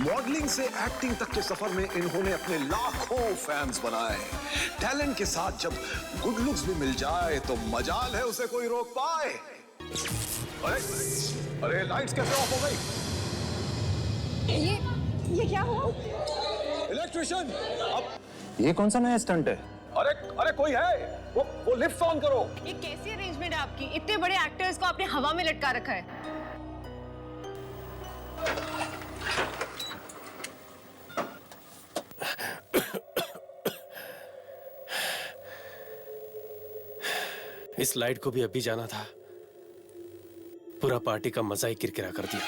Modelling से acting तक के सफर में इन्होंने अपने लाखों फैंस बनाए। टैलेंट के साथ जब गुड लुक्स भी मिल जाए तो मजाल है उसे कोई रोक पाए। अरे लाइट्स कैसे ऑफ हो गई? ये क्या हुआ? इलेक्ट्रिशियन! अब ये कौन सा नया स्टंट है? अरे कोई है? वो लिफ्ट ऑन करो। ये कैसी अरेंजमेंट है आपकी? इतने बड़े एक्टर्स को आपने हवा में लटका रखा है। इस लाइट को भी अभी जाना था, पूरा पार्टी का मजा ही किरकिरा कर दिया।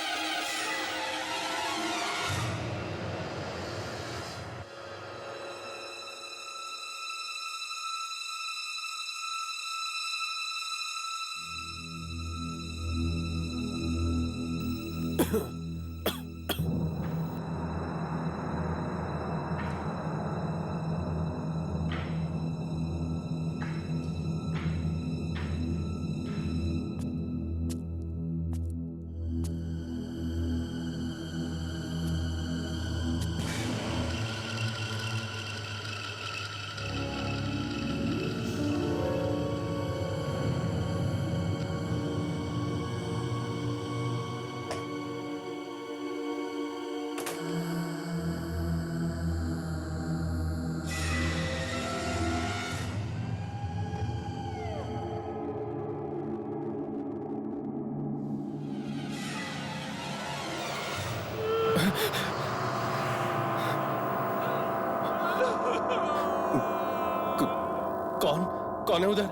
कौन है उधर?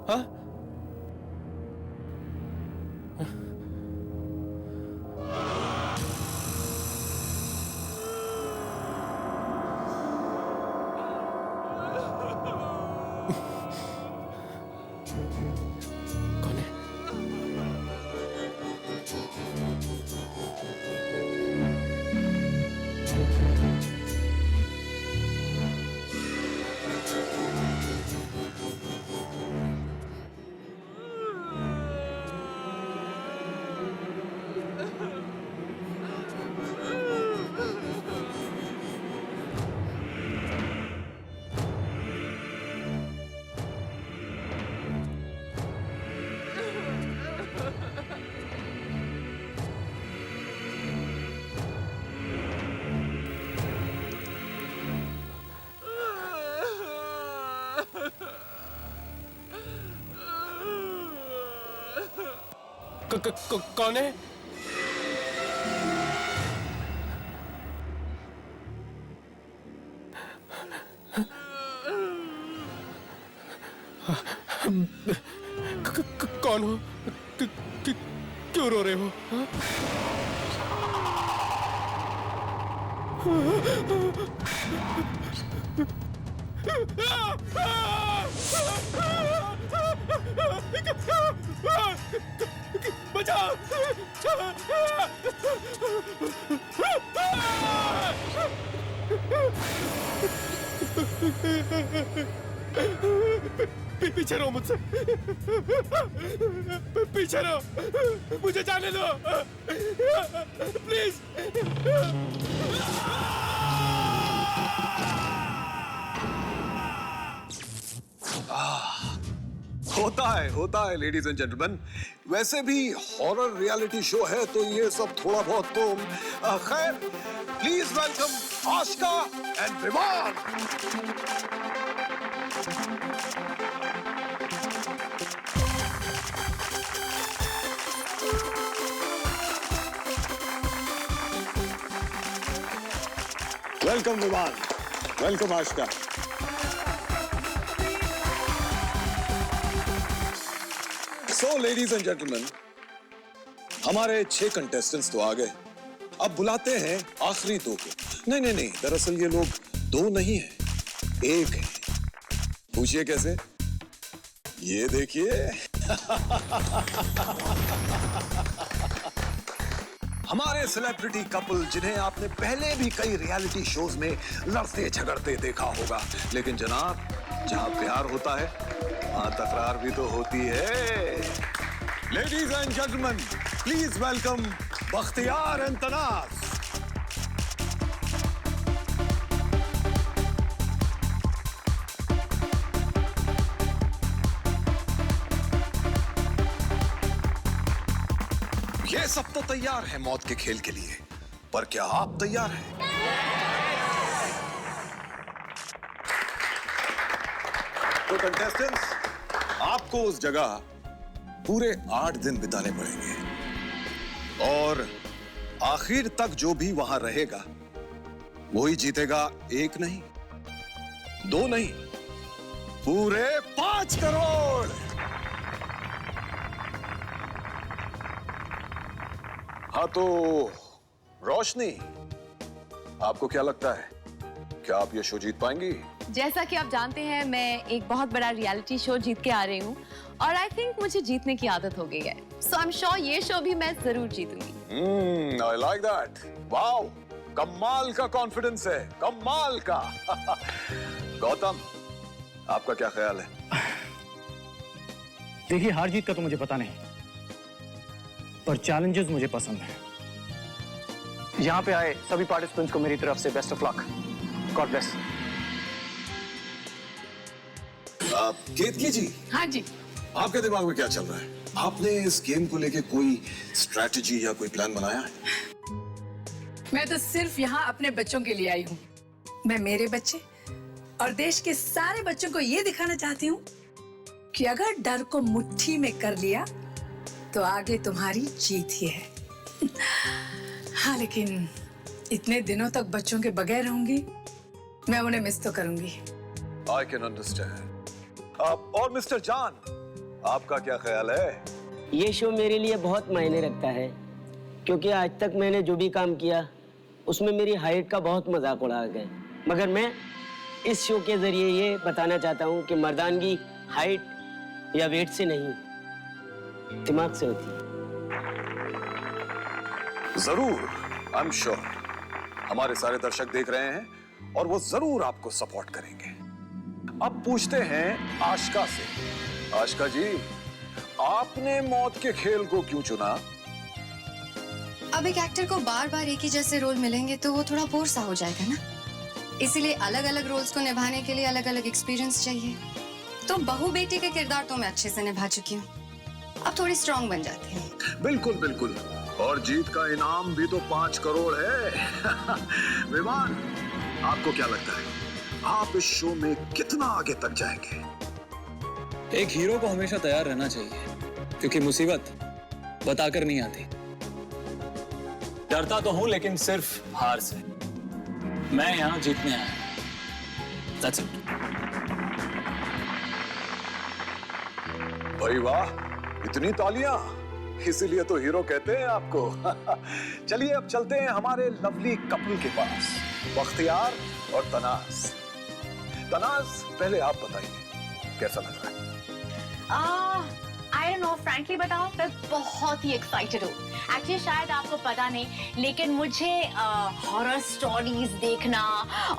हाँ? कौन है? कौन है? कौन हो? क्यों रो रहे हो? बचाओ! पीछे रहो मुझसे, पीछे रहो, मुझे जाने दो प्लीज। होता है लेडीज एंड जेंटलमैन। वैसे भी हॉरर रियलिटी शो है तो ये सब थोड़ा बहुत तो खैर। प्लीज वेलकम आशिका एंड विमान। वेलकम विमान, welcome Ashika. So, ladies and gentlemen, हमारे 6 कंटेस्टेंट्स तो आ गए। अब बुलाते हैं आखिरी 2 को। नहीं, दरअसल ये लोग 2 नहीं है, 1 है। पूछिए कैसे? ये देखिए। हमारे सेलिब्रिटी कपल जिन्हें आपने पहले भी कई रियलिटी शोज में लड़ते झगड़ते देखा होगा, लेकिन जनाब जहां प्यार होता है वहां तकरार भी तो होती है। Ladies and gentleman, please welcome Bakhtiyar and Tanaz. ये सब तो तैयार है मौत के खेल के लिए, पर क्या आप तैयार हैं? तो कंटेस्टेंट्स, आपको उस जगह पूरे 8 दिन बिताने पड़ेंगे और आखिर तक जो भी वहां रहेगा वही जीतेगा। 1 नहीं, 2 नहीं, पूरे 5 करोड़। हाँ तो रोशनी, आपको क्या लगता है, क्या आप ये शो जीत पाएंगी? जैसा कि आप जानते हैं, मैं एक बहुत बड़ा रियलिटी शो जीत के आ रही हूँ और आई थिंक मुझे जीतने की आदत हो गई है। सो आई एम श्योर ये शो भी मैं जरूर जीतूंगी। I like that. वाओ, कमाल का कॉन्फिडेंस है, कमाल का। गौतम, आपका क्या ख्याल है? देखिए, हार जीत का तो मुझे पता नहीं, पर चैलेंजेस मुझे पसंद हैं। यहाँ पे आए सभी पार्टिसिपेंट्स को मेरी तरफ से best of luck. God bless. Ketki ji. हाँ जी। आपके दिमाग में क्या चल रहा है? आपने इस गेम को लेके कोई स्ट्रैटेजी या कोई प्लान बनाया है? मैं तो सिर्फ यहाँ अपने बच्चों के लिए आई हूँ। मैं मेरे बच्चे और देश के सारे बच्चों को ये दिखाना चाहती हूँ कि अगर डर को मुट्ठी में कर लिया तो आगे तुम्हारी जीत ही है। हाँ, लेकिन इतने दिनों तक बच्चों के बगैर रहूंगी, मैं उन्हें मिस तो करूंगी। I can understand. और मिस्टर जान, आपका क्या ख्याल है? ये शो मेरे लिए बहुत मायने रखता है, क्योंकि आज तक मैंने जो भी काम किया उसमें मेरी हाइट का बहुत मजाक उड़ाया गया, मगर मैं इस शो के जरिए ये बताना चाहता हूँ कि मर्दानगी हाइट या वेट से नहीं, दिमाग से होती है। जरूर, आई एम श्योर हमारे सारे दर्शक देख रहे हैं और वो जरूर आपको सपोर्ट करेंगे। अब पूछते हैं आशिका से। आशिका जी, आपने मौत के खेल को क्यों चुना? अब एक एक्टर को बार बार एक ही जैसे रोल मिलेंगे तो वो थोड़ा बोर सा हो जाएगा ना, इसीलिए अलग अलग रोल्स को निभाने के लिए अलग अलग एक्सपीरियंस चाहिए। तो बहू बेटी के किरदार तो मैं अच्छे से निभा चुकी हूँ, अब थोड़ी स्ट्रॉन्ग बन जाती हूँ। बिल्कुल बिल्कुल, और जीत का इनाम भी तो 5 करोड़ है। विमान, आपको क्या लगता है, आप इस शो में कितना आगे तक जाएंगे? एक हीरो को हमेशा तैयार रहना चाहिए, क्योंकि मुसीबत बताकर नहीं आती। डरता तो हूं, लेकिन सिर्फ हार से। मैं यहां जीतने आया हूं। That's it. भाई वाह, इतनी तालियां, इसीलिए तो हीरो कहते हैं आपको। चलिए अब चलते हैं हमारे लवली कपल के पास, बख्तियार और तनाज। तनाज, पहले आप बताइए कैसा लग रहा है? आई डोंट नो, फ्रैंकली बताऊं, मैं बहुत ही एक्साइटेड हूँ। एक्चुअली शायद आपको पता नहीं, लेकिन मुझे हॉरर स्टोरीज देखना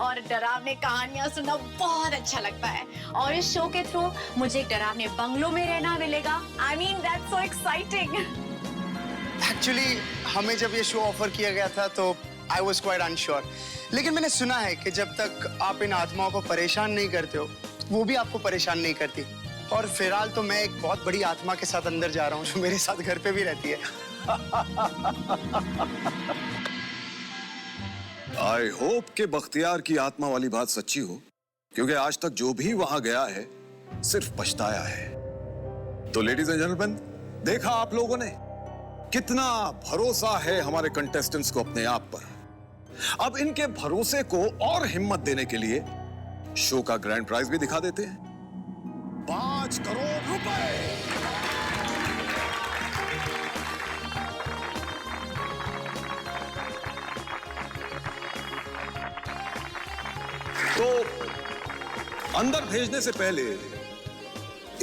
और डरावने कहानियां सुनना बहुत अच्छा लगता है, और इस शो के थ्रू मुझे एक डरावने बंगलों में रहना मिलेगा। I mean that's so exciting. Actually हमें जब ये शो ऑफर किया गया था तो आई वॉज क्वाइट अनश्योर, लेकिन मैंने सुना है कि जब तक आप इन आत्माओं को परेशान नहीं करते हो, वो भी आपको परेशान नहीं करती। और फिलहाल तो मैं एक बहुत बड़ी आत्मा के साथ अंदर जा रहा हूँ, जो मेरे साथ घर पे भी रहती है। आई होप कि बख्तियार की आत्मा वाली बात सच्ची हो, क्योंकि आज तक जो भी वहां गया है सिर्फ पछताया है। तो लेडीज एंड जेंटलमैन, देखा आप लोगों ने कितना भरोसा है हमारे कंटेस्टेंट्स को अपने आप पर। अब इनके भरोसे को और हिम्मत देने के लिए शो का ग्रैंड प्राइज भी दिखा देते हैं, 5 करोड़ रुपए। तो अंदर भेजने से पहले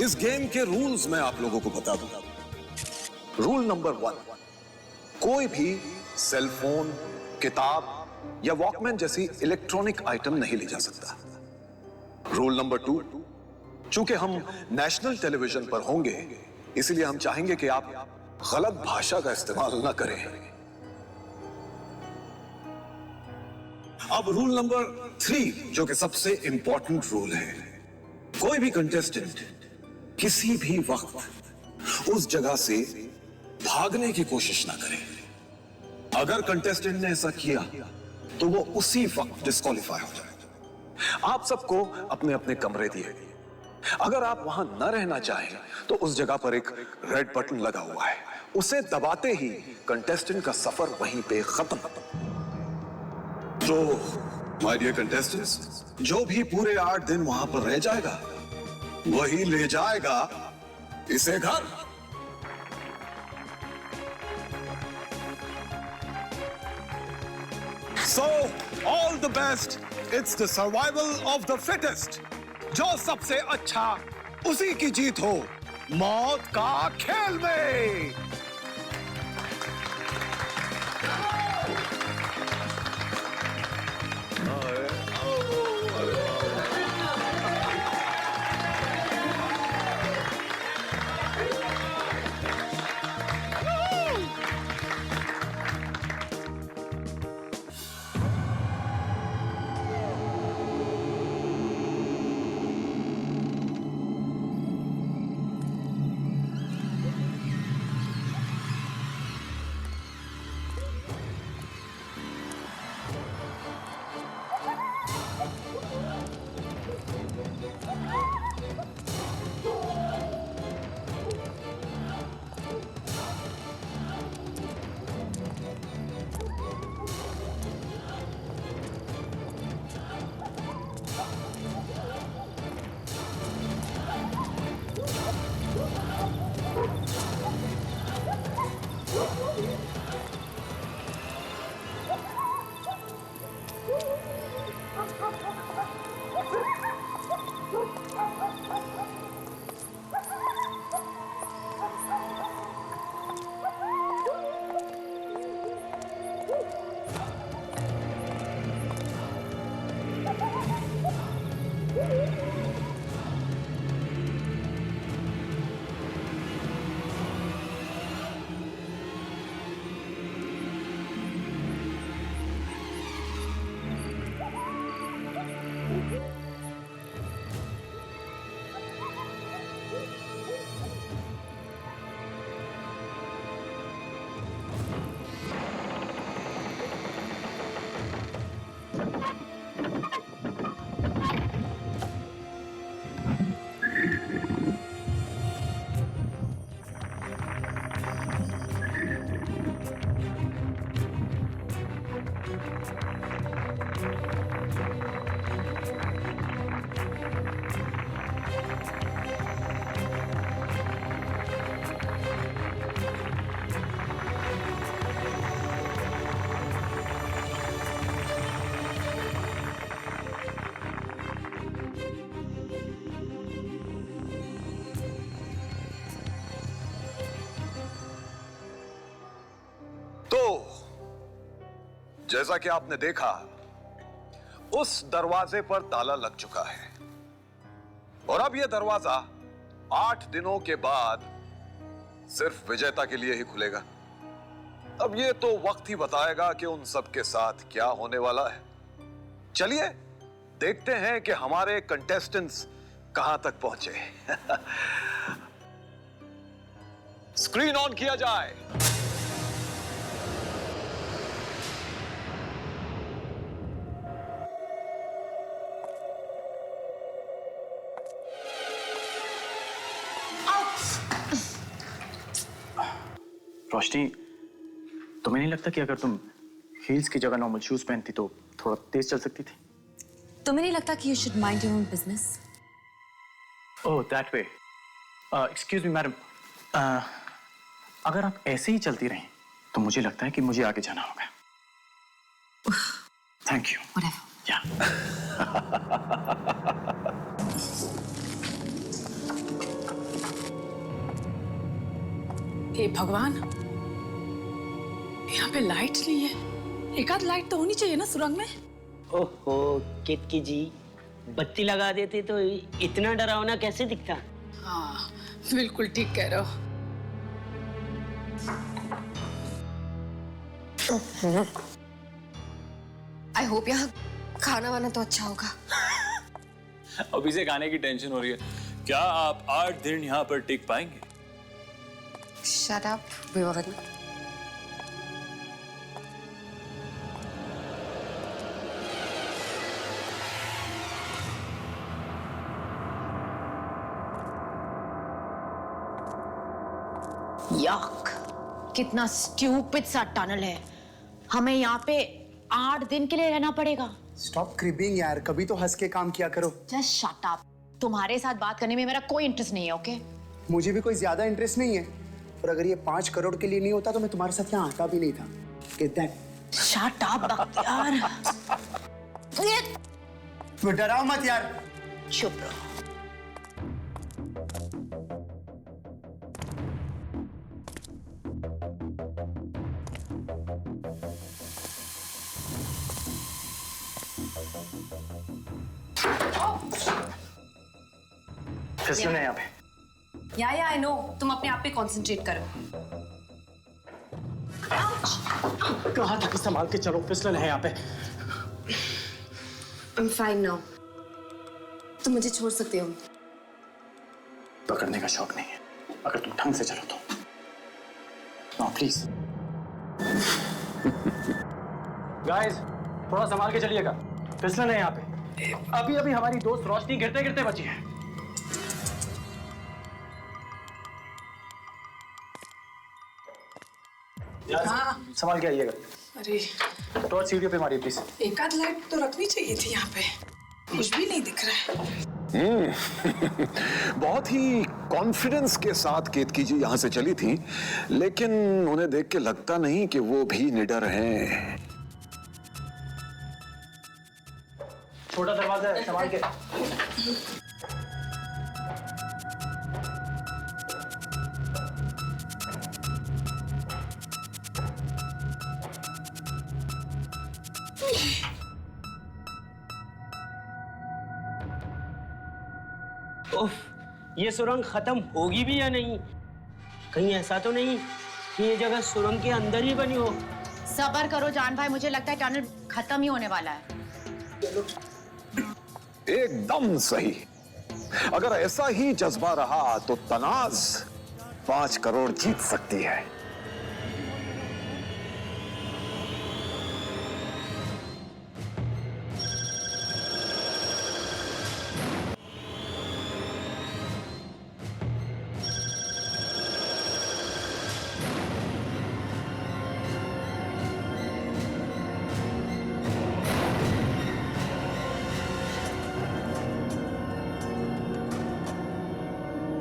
इस गेम के रूल्स मैं आप लोगों को बता दूंगा। रूल नंबर 1, कोई भी सेल फोन, किताब या वॉकमैन जैसी इलेक्ट्रॉनिक आइटम नहीं ले जा सकता। रूल नंबर 2, चूंकि हम नेशनल टेलीविजन पर होंगे, इसलिए हम चाहेंगे कि आप गलत भाषा का इस्तेमाल न करें। अब रूल नंबर 3, जो कि सबसे इंपॉर्टेंट रूल है, कोई भी कंटेस्टेंट किसी भी वक्त उस जगह से भागने की कोशिश ना करें। अगर कंटेस्टेंट ने ऐसा किया तो वो उसी वक्त डिस्क्वालीफाई हो जाएगा। आप सबको अपने अपने कमरे दिए। अगर आप वहां न रहना चाहें तो उस जगह पर एक रेड बटन लगा हुआ है, उसे दबाते ही कंटेस्टेंट का सफर वहीं पे खत्म। तो माय डियर कंटेस्टेंट्स, जो भी पूरे 8 दिन वहां पर रह जाएगा वही ले जाएगा इसे घर। So all the best. It's the survival of the fittest. जो सबसे अच्छा उसी की जीत हो मौत का खेल में। जैसा कि आपने देखा, उस दरवाजे पर ताला लग चुका है और अब यह दरवाजा 8 दिनों के बाद सिर्फ विजेता के लिए ही खुलेगा। अब यह तो वक्त ही बताएगा कि उन सब के साथ क्या होने वाला है। चलिए देखते हैं कि हमारे कंटेस्टेंट्स कहां तक पहुंचे। स्क्रीन ऑन किया जाए। रोशनी, तुम्हें नहीं लगता कि अगर तुम हील्स की जगह नॉर्मल शूज पहनती तो थोड़ा तेज चल सकती थी? तुम्हें नहीं लगता कि you should mind your own business? Oh, that way. Excuse me madam, अगर आप ऐसे ही चलती रहें तो मुझे लगता है कि मुझे आगे जाना होगा। Thank you. व्हाटएवर। या। हे भगवान, यहाँ पे लाइट नहीं है। एक आध लाइट तो होनी चाहिए ना सुरंग में। ओहो केतकी जी, बत्ती लगा देते तो इतना डरावना कैसे दिखता। हाँ बिल्कुल ठीक कह रहे हो। आई होप यहाँ खाना वाना तो अच्छा होगा। अभी से खाने की टेंशन हो रही है। क्या आप 8 दिन यहाँ पर टिक पाएंगे? Shut up, विवाहन। याक, कितना स्टूपिड सा टनल है। हमें यहाँ पे 8 दिन के लिए रहना पड़ेगा। स्टॉप क्रिपिंग यार, कभी तो हंस के काम किया करो। Just shut up. तुम्हारे साथ बात करने में मेरा कोई इंटरेस्ट नहीं है, ओके? मुझे भी कोई ज्यादा इंटरेस्ट नहीं है, और अगर ये 5 करोड़ के लिए नहीं होता तो मैं तुम्हारे साथ यहाँ आता भी नहीं था। Get that? Shut up Bakhtiyar. तो डराओ मत यार। चुप रहो। फिसलन है यहाँ पे। या आई नो, तुम अपने आप पे कंसंट्रेट करो। कहाँ तक संभाल के चलो, फिसलन है यहाँ पे। I'm fine now. तुम मुझे छोड़ सकते हो। पकड़ने का शौक नहीं है, अगर तुम ढंग से चलो तो। No please. गाइस, थोड़ा संभाल के चलिएगा, फिसलन है यहाँ पे। अभी अभी हमारी दोस्त रोशनी गिरते गिरते बची है। हाँ। संभाल के आइएगा। अरे टॉर्च सीढ़ियों पे मारिए प्लीज। एक आध लाइट तो रखनी चाहिए थी यहाँ पे, कुछ भी नहीं दिख रहा है। बहुत ही कॉन्फिडेंस के साथ केतकी जी यहाँ से चली थी, लेकिन उन्हें देख के लगता नहीं कि वो भी निडर हैं। छोटा दरवाजा है, संभाल के। ओह, ये सुरंग खत्म होगी भी या नहीं? कहीं ऐसा तो नहीं कि ये जगह सुरंग के अंदर ही बनी हो? सब्र करो जान भाई, मुझे लगता है टनल खत्म ही होने वाला है। एकदम सही। अगर ऐसा ही जज्बा रहा तो तनाज 5 करोड़ जीत सकती है।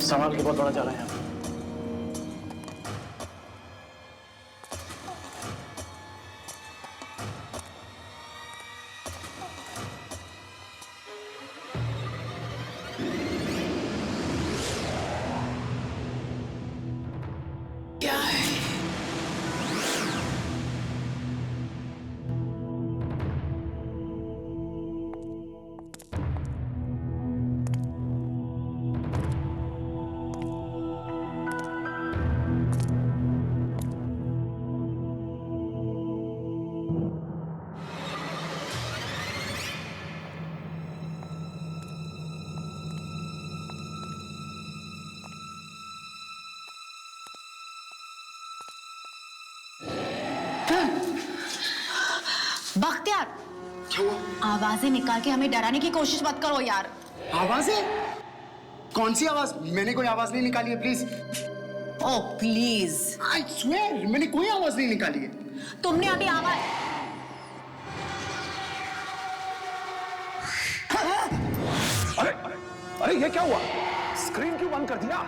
संभाल के, बहुत बड़ा जाला है। क्या है? बख्तियार, आवाजें निकाल के हमें डराने की कोशिश मत करो यार। आवाजें? कौन सी आवाज? मैंने कोई आवाज नहीं निकाली है, please. Oh please. I swear, मैंने कोई आवाज नहीं निकाली है। तुमने अभी आवाज। अरे अरे ये क्या हुआ? स्क्रीन क्यों बंद कर दिया?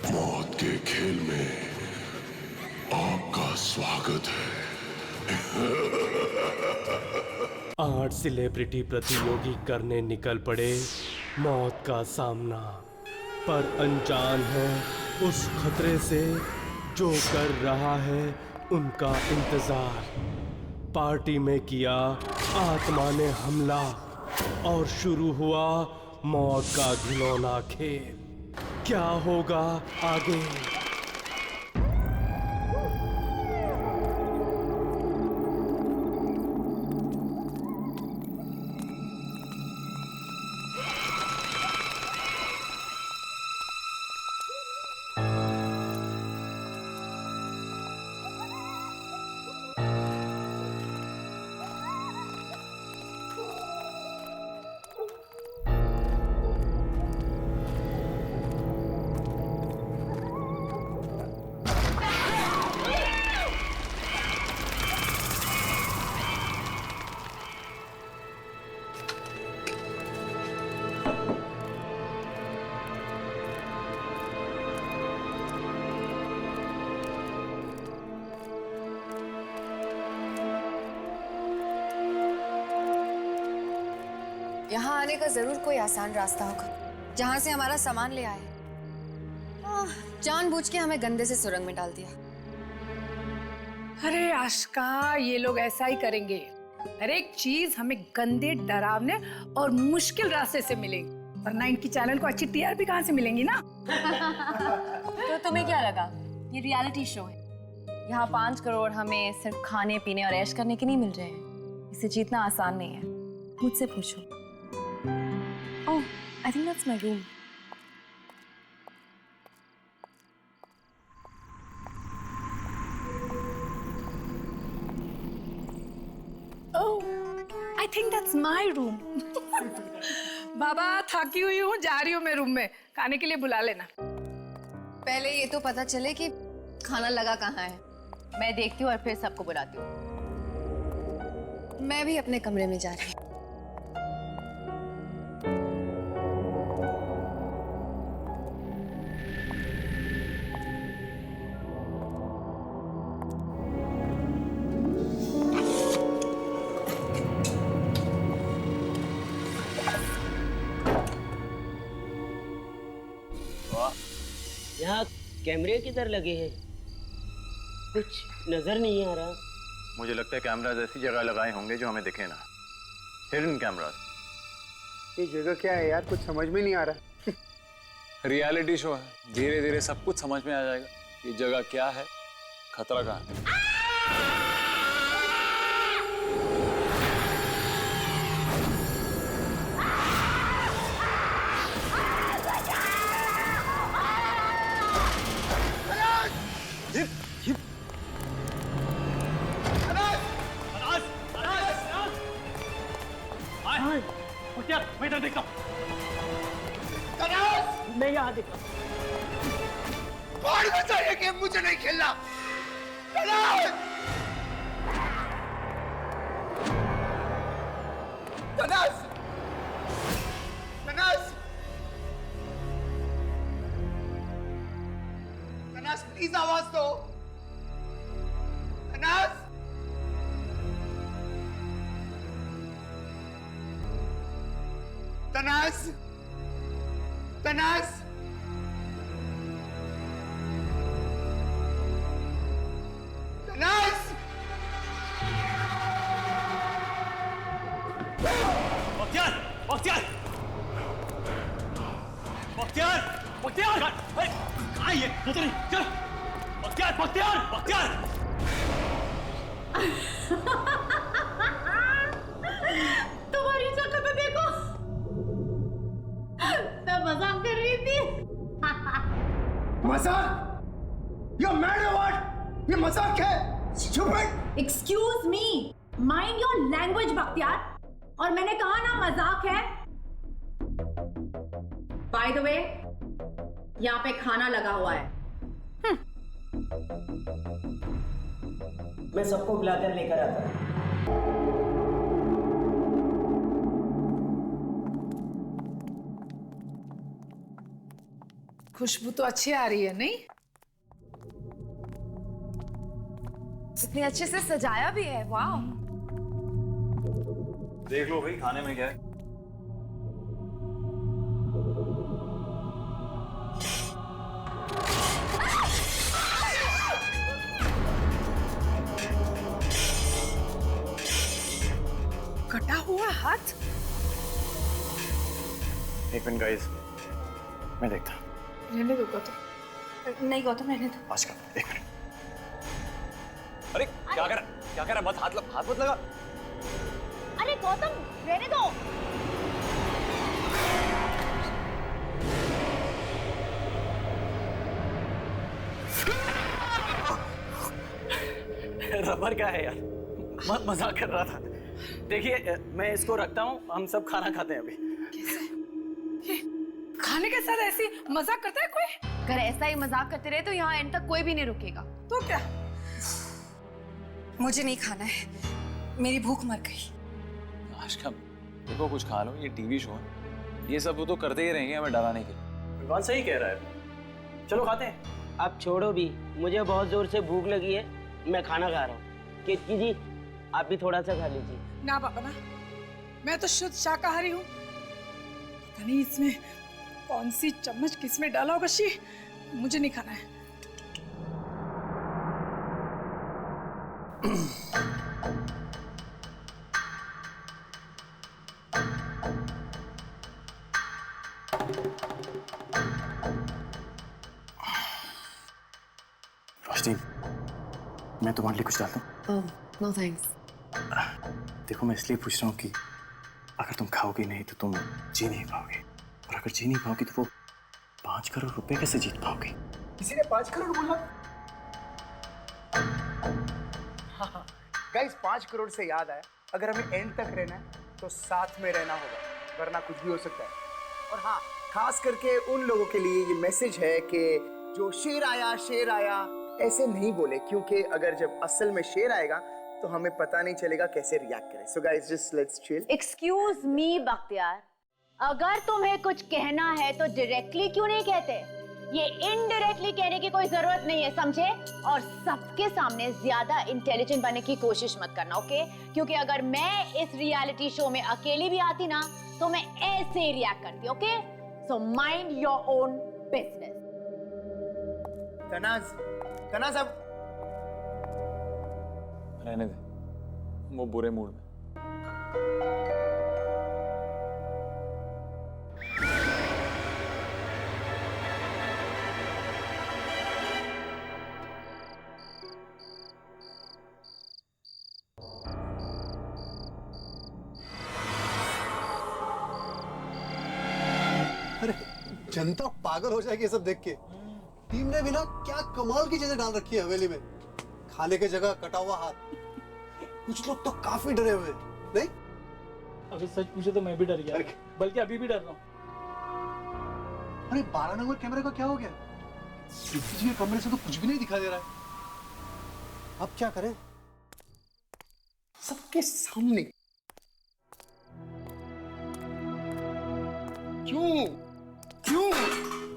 मौत के खेल में आपका स्वागत है। 8 सेलिब्रिटी प्रतियोगी करने निकल पड़े मौत का सामना, पर अनजान है उस खतरे से जो कर रहा है उनका इंतजार। पार्टी में किया आत्मा ने हमला और शुरू हुआ मौत का घिनौना खेल। क्या होगा आगे? यहाँ आने का जरूर कोई आसान रास्ता होगा जहाँ से हमारा सामान ले आए। जानबूझ के हमें गंदे से सुरंग में डाल दिया। अरे आशिका, ये लोग ऐसा ही करेंगे। हर एक चीज हमें गंदे, डरावने और मुश्किल रास्ते से मिलेगी, वरना इनकी चैनल को अच्छी टीआरपी कहाँ से मिलेंगी ना। तो तुम्हें क्या लगा ये रियलिटी शो है? यहाँ 5 करोड़ हमें सिर्फ खाने पीने और ऐश करने के नहीं मिल रहे हैं। इसे जीतना आसान नहीं है। मुझसे पूछो। ओह, I think that's my room. Oh, I think that's my room. बाबा, थकी हुई हूँ, जा रही हूँ मैं रूम में। खाने के लिए बुला लेना। पहले ये तो पता चले कि खाना लगा कहाँ है। मैं देखती हूँ और फिर सबको बुलाती हूँ। मैं भी अपने कमरे में जा रही हूँ। यहाँ कैमरे किधर लगे हैं? कुछ नजर नहीं आ रहा। मुझे लगता है कैमराज ऐसी जगह लगाए होंगे जो हमें दिखे ना। Hidden cameras. ये जगह क्या है यार, कुछ समझ में नहीं आ रहा। रियलिटी शो है, धीरे धीरे सब कुछ समझ में आ जाएगा। ये जगह क्या है, खतरा कहाँ है। मैं इधर देखता हूँ। मैं यहाँ देखता हूँ। कौन बचा ये गेम? मुझे नहीं खेलना। तनास! तनास! तनास! तनास, प्लीज आवाज दो। तनास! तनास! तनास! तनास! बख्तियार! बख्तियार! बख्तियार! बख्तियार! अरे कहाँ है ये? नजर नहीं, चल! बख्तियार! बख्तियार! बख्तियार! तुम्हारी शक्ल तो देखो। मैं मजाक कर रही थी। मजाक? You're mad or what? ये मजाक है? Stupid! Excuse me, mind your language Bakhtiyar. और मैंने कहा ना मजाक है। बाय द वे, यहाँ पे खाना लगा हुआ है। मैं सबको बुलाकर लेकर आता हूँ। खुशबू तो अच्छी आ रही है, नहीं? इतने अच्छे से सजाया भी है, वाह। देख लो भाई खाने में क्या है। कटा हुआ हाथ। एक मिनट गाइस, मैं देखता। रहने दो गौतम। नहीं गौतम, रहने दो। आज का एक मिनट। अरे क्या कर रहा है? मत हाथ मत लगा। अरे गौतम, रहने दो। रबर का है यार, मजाक कर रहा था। देखिए मैं इसको रखता हूँ, हम सब खाना खाते हैं अभी। ये खाने के साथ ऐसी मजाक करता है कोई? अगर ऐसा ही मजाक करते रहे तो यहाँ एंड तक कोई भी नहीं रुकेगा। तो क्या? मुझे नहीं खाना है, मेरी भूख मर गई। आशका देखो कुछ खा लो, ये टीवी शो है, ये सब वो तो करते ही रहेंगे हमें डराने के लिए। भगवान सही कह रहा है, चलो खाते हैं। आप छोड़ो भी, मुझे बहुत जोर से भूख लगी है, मैं खाना खा रहा हूँ। केतकी जी आप भी थोड़ा सा खा लीजिए। ना पापा ना, मैं तो शुद्ध शाकाहारी हूँ। पता नहीं इसमें कौन सी चम्मच किसमें डाला होगा। शी, मुझे नहीं खाना है। रोशनी, मैं तुम्हारे लिए कुछ डालता हूँ? No thanks. देखो मैं इसलिए पूछ रहा हूँ कि अगर तुम खाओगी नहीं तो तुम जी नहीं पाओगे, और अगर जी नहीं पाओगी तो वो 5 करोड़ रुपए कैसे जीत पाओगे? किसी ने 5 करोड़ बोला? गाइस 5 करोड़ से याद आया, अगर हमें एंड तक रहना है तो साथ में रहना होगा, वरना कुछ भी हो सकता है। और हाँ, खास करके उन लोगों के लिए ये मैसेज है कि जो शेर आया ऐसे नहीं बोले, क्योंकि अगर जब असल में शेर आएगा तो हमें पता नहीं चलेगा कैसे रिएक्ट करें। So guys just let's chill. Excuse me Bakhtiyar, अगर तुम्हें कुछ कहना है तो डायरेक्टली क्यों नहीं कहते? ये इनडायरेक्टली कहने की कोई जरूरत नहीं है, समझे? और सबके सामने ज्यादा इंटेलिजेंट बनने की कोशिश मत करना, ओके? क्योंकि अगर मैं इस रियलिटी शो में अकेली भी आती ना तो मैं ऐसे ही रिएक्ट करती, okay? So mind your own business. Tanaz अब रहने दे, वो बुरे मूड में। अरे जनता पागल हो जाएगी ये सब देख के। टीम ने भी ना क्या कमाल की चीजें डाल रखी है हवेली में। खाने की जगह कटा हुआ हाथ। कुछ लोग तो काफी डरे हुए हैं, नहीं? अभी सच पूछे तो मैं भी डर गया, बल्कि अभी भी डर रहा हूँ। अरे 12 नंबर कैमरे का क्या हो गया? सीसीटीवी कैमरे से तो कुछ भी नहीं दिखाई दे रहा है। अब क्या करें? सबके सामने क्यों क्यों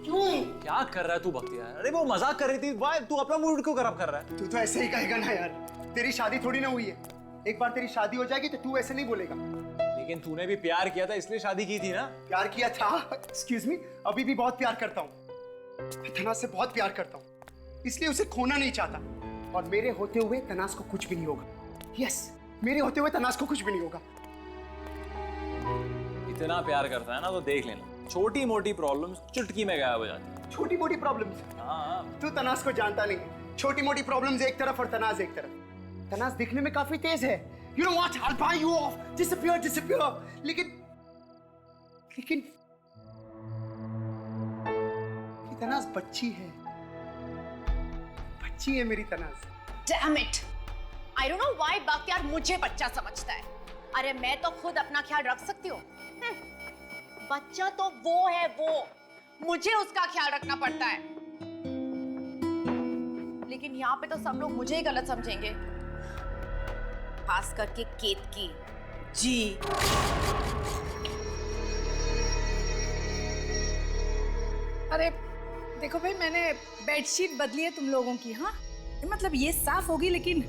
क्यों? क्या कर रहा है तू बख्तियार? अरे वो मजाक कर रही थी, वाई तू अपना मूड क्यों खराब कर रहा है? तू तो ऐसे ही कहेगा ना यार, तेरी शादी थोड़ी ना हुई है। एक बार तेरी शादी हो जाएगी तो तू ऐसे नहीं बोलेगा। लेकिन तूने भी प्यार किया था इसलिए शादी की थी ना? प्यार किया था? एक्सक्यूज मी, अभी भी बहुत प्यार करता हूँ। मैं तनाज से बहुत प्यार करता हूँ, इसलिए उसे खोना नहीं चाहता। और मेरे होते हुए तनाज को कुछ भी नहीं होगा। यस, मेरे होते हुए तनाज को कुछ भी नहीं होगा। इतना प्यार करता है ना तो देख लेना, छोटी मोटी प्रॉब्लम्स चुटकी में गायब हो जाती है। छोटी मोटी प्रॉब्लम्स? हाँ। तू तनाज को जानता नहीं। छोटी मोटी प्रॉब्लम्स एक तरफ और तनाज एक तरफ। तनाज दिखने में काफी तेज है। You know what? I'll buy you off. Disappear. लेकिन तनाज बच्ची है। बच्ची है मेरी Tanaz. Damn it! I don't know why Bakhtiyar मुझे बच्चा समझता है। अरे मैं तो खुद अपना ख्याल रख सकती हूँ। बच्चा तो वो है, वो मुझे उसका ख्याल रखना पड़ता है। लेकिन यहाँ पे तो सब लोग मुझे ही गलत समझेंगे, खास करके केतकी जी। अरे देखो भाई, मैंने बेडशीट बदली है तुम लोगों की। हाँ मतलब ये साफ होगी, लेकिन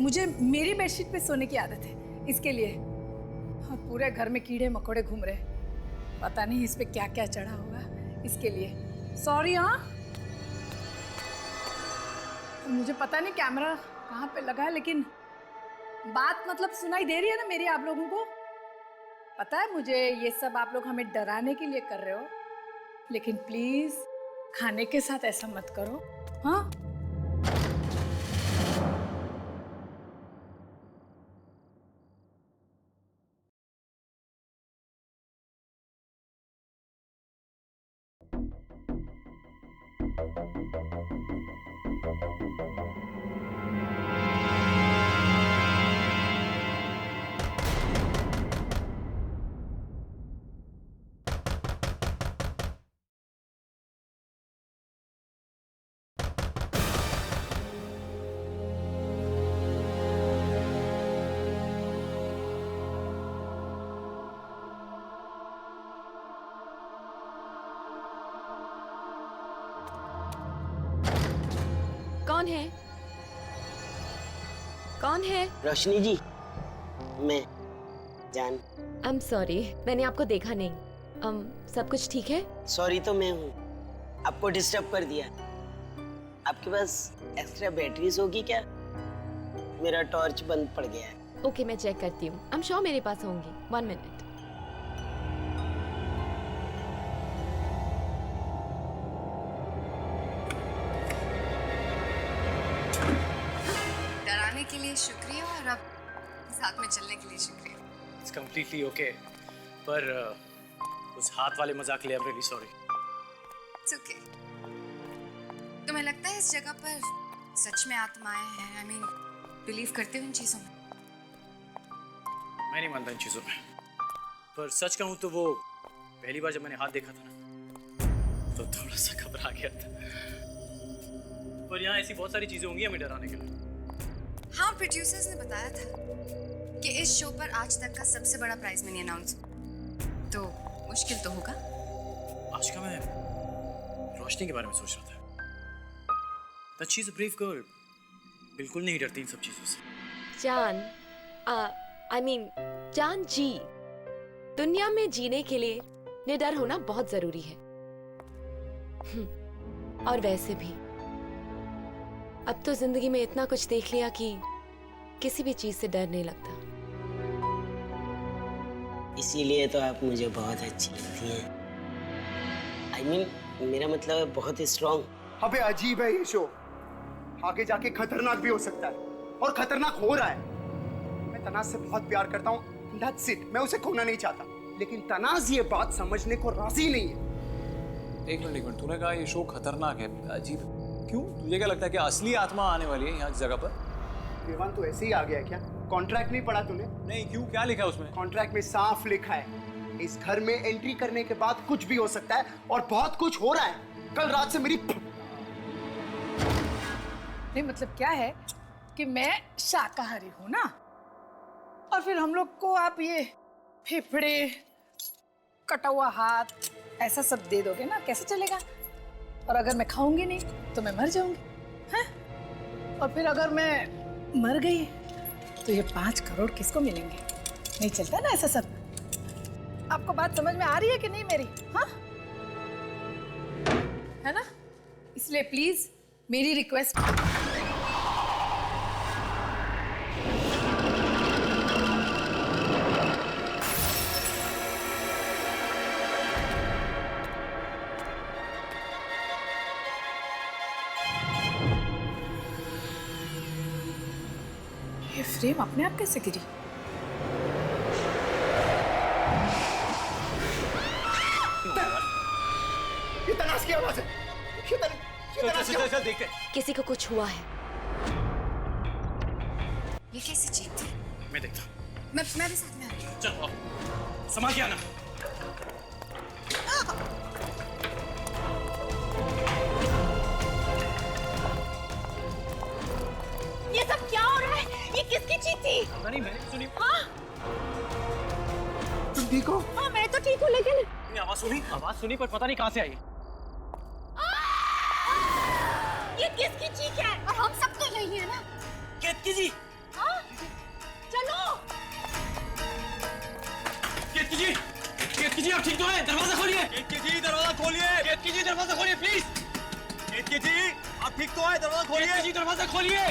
मुझे मेरी बेडशीट पे सोने की आदत है, इसके लिए। और पूरे घर में कीड़े मकोड़े घूम रहे, पता नहीं इस पे क्या क्या चढ़ा होगा, इसके लिए सॉरी। हाँ मुझे पता नहीं कैमरा कहाँ पे लगा है, लेकिन बात मतलब सुनाई दे रही है ना मेरी आप लोगों को। पता है मुझे ये सब आप लोग हमें डराने के लिए कर रहे हो, लेकिन प्लीज खाने के साथ ऐसा मत करो। हाँ कौन है? कौन है? रोशनी जी, मैं जान। आई एम सॉरी, मैंने आपको देखा नहीं। सब कुछ ठीक है? सॉरी तो मैं हूँ, आपको डिस्टर्ब कर दिया। आपके पास एक्स्ट्रा बैटरीज होगी क्या? मेरा टॉर्च बंद पड़ गया है। ओके, मैं चेक करती हूँ। आई एम श्योर मेरे पास होंगी। 1 मिनट। डराने के लिए शुक्रिया और अब साथ में चलने के लिए शुक्रिया। इट्स कंप्लीटली ओके, पर उस हाथ वाले मजाक के लिए I am really sorry. It's okay. तुम्हें लगता है इस जगह पर सच में आत्माएं हैं? आई मीन बिलीव करते हो इन चीजों में? मैं नहीं मानता इन चीजों में, पर सच कहूँ तो वो पहली बार जब मैंने हाथ देखा था ना, तो थोड़ा सा घबरा गया था। पर यहाँ ऐसी बहुत सारी चीजें होंगी हमें डराने के लिए। हाँ, प्रोड्यूसर्स ने बताया था कि इस शो पर आज तक का सबसे बड़ा प्राइज मनी अनाउंस, तो मुश्किल तो होगा। आज का मैं रोशनी के बारे में सोच रहा था। That she's a brave girl, बिल्कुल नहीं डरती इन सब चीजों से। जान, आई मीन जान जी, दुनिया में जीने के लिए निडर होना बहुत जरूरी है। और वैसे भी अब तो जिंदगी में इतना कुछ देख लिया कि किसी भी चीज से डर नहीं लगता। इसीलिए तो आप मुझे बहुत अच्छी लगती हैं। आई मीन मेरा मतलब है बहुत स्ट्रॉन्ग। अबे अजीब है ये शो, आगे जाके खतरनाक भी हो सकता है और खतरनाक हो रहा है। मैं तनाज से बहुत प्यार करता हूँ, that's it, मैं उसे खोना नहीं चाहता, लेकिन तनाज ये बात समझने को राजी नहीं है। एक मिनट, तूने कहा ये शो खतरनाक है, अजीब क्यों? तुझे क्या लगता है कि असली आत्मा आने वाली है यहाँ इस जगह पर? देवान तो ऐसे ही आ गया क्या? कॉन्ट्रैक्ट नहीं पढ़ा तूने? नहीं, क्यों? क्या लिखा है उसमें? कॉन्ट्रैक्ट में साफ लिखा है इस घर में एंट्री करने के बाद कुछ भी हो सकता है, और बहुत कुछ हो रहा है। कल रात से मेरी नहीं मतलब क्या है कि मैं शाकाहारी हूँ ना, और फिर हम लोग को आप ये फेफड़े, कटा हुआ हाथ ऐसा सब दे दोगे ना, कैसे चलेगा? और अगर मैं खाऊंगी नहीं तो मैं मर जाऊंगी, हैं? और फिर अगर मैं मर गई तो ये 5 करोड़ किसको मिलेंगे? नहीं चलता ना ऐसा सब। आपको बात समझ में आ रही है कि नहीं मेरी? हाँ है ना? इसलिए प्लीज मेरी रिक्वेस्ट, ये फ्रेम अपने आप कैसे गिरी? ये तनाज की आवाज है। चल देखते हैं। किसी को कुछ हुआ है। ये कैसे चीख थी? मैं देखता हूँ। मैं भी साथ में आ रही हूँ। चलो संभाल के आना। ये सब क्या हो रहा है? ये किसकी चीख थी? पता नहीं, मैंने सुनी। हाँ तुम ठीक हो? हाँ मैं तो ठीक हूँ, लेकिन आवाज सुनी पर पता नहीं कहाँ से आई। ये किसकी चीख है? और हम सब तो यही है ना? केतकी जी, हाँ? चलो। केतकी जी, केतकी जी आप ठीक तो हैं? दरवाजा खोलिए। केतकी जी दरवाजा खोलिए। केतकी जी दरवाजा खोलिए प्लीज। केतकी जी आप ठीक तो हैं? दरवाजा खोलिए। केतकी जी दरवाजा खोलिए।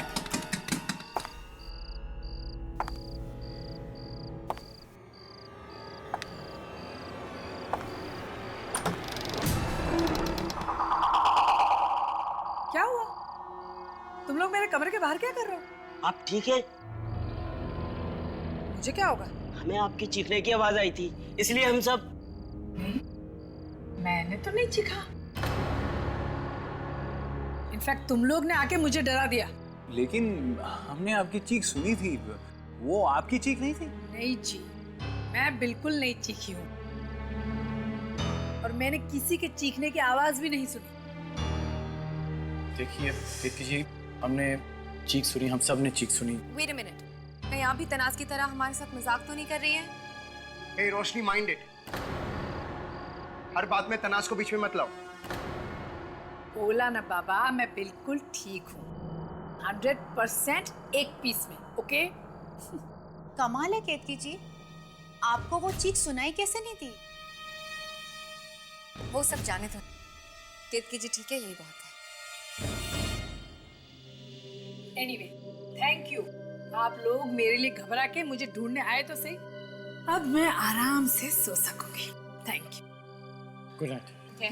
क्या हुआ? तुम लोग मेरे कमरे के बाहर क्या कर रहे हो? आप ठीक है? मुझे क्या होगा? हमें आपकी चीखने की आवाज आई थी, इसलिए हम सब। नहीं, मैंने तो नहीं चीखा। इनफैक्ट तुम लोग ने आके मुझे डरा दिया। लेकिन हमने आपकी चीख सुनी थी, वो आपकी चीख नहीं थी। नहीं जी, मैं बिल्कुल नहीं चीखी हूँ और मैंने किसी के चीखने की आवाज भी नहीं सुनी। देखिए केतकी जी, हमने चीख सुनी, हम सब ने चीख सुनी। वेट अ मिनट, कहीं आप भी तनाज की तरह हमारे साथ मजाक तो नहीं कर रही हैं? हे रोशनी, माइंड इट। हर बात में तनाज को बीच में मत लाओ। बोला ना बाबा, मैं बिल्कुल ठीक हूँ, 100% एक पीस में। ओके? कमाल है केतकी जी, आपको वो चीख सुनाई कैसे नहीं दी? वो सब जाने दो। केतकी जी ठीक है, यही बहुत है। Anyway, thank you. आप लोग मेरे लिए घबरा के मुझे ढूंढने आए तो सही। अब मैं आराम से सो सकूंगी। Thank you. Good night.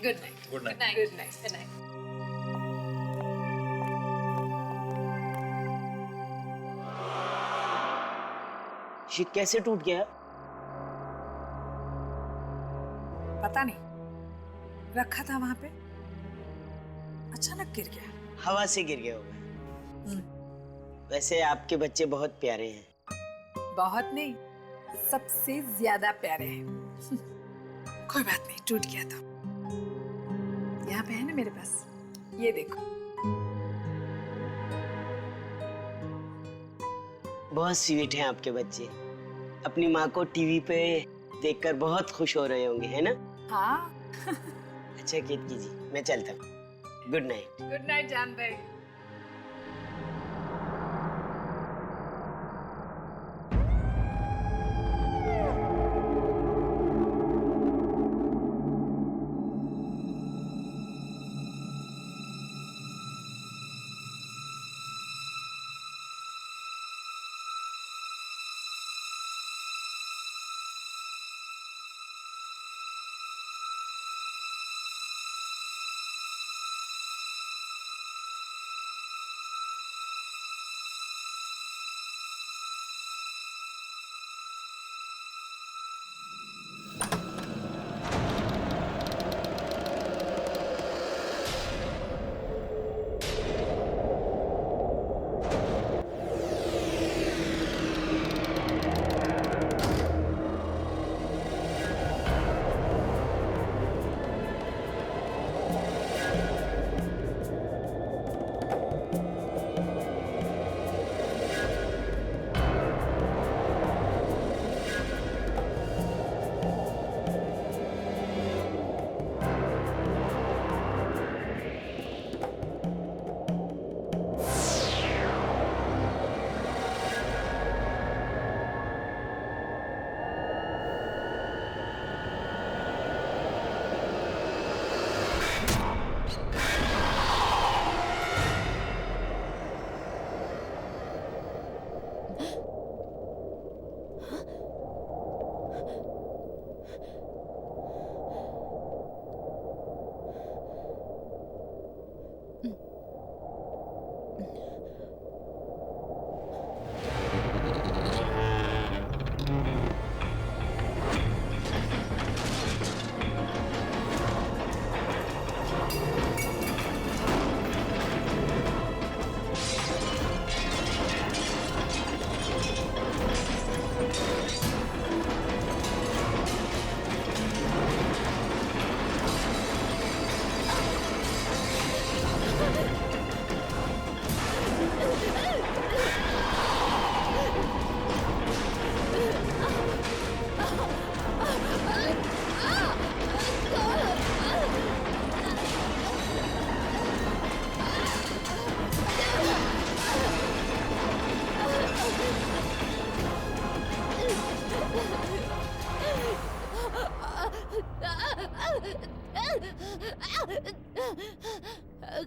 Good night. Good night. Good night. Good night. ये कैसे टूट गया? पता नहीं, रखा था वहां पे, अचानक गिर गया। हवा से गिर गया होगा। वैसे आपके बच्चे बहुत प्यारे हैं। बहुत नहीं, सबसे ज्यादा प्यारे हैं। कोई बात नहीं, टूट गया तो यहाँ पे है ना मेरे पास, ये देखो। बहुत स्वीट हैं आपके बच्चे। अपनी माँ को टीवी पे देखकर बहुत खुश हो रहे होंगे, है ना? हाँ। अच्छा केतकी जी, मैं चलता हूँ। Good night. गुड नाइट जान भाई।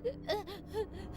है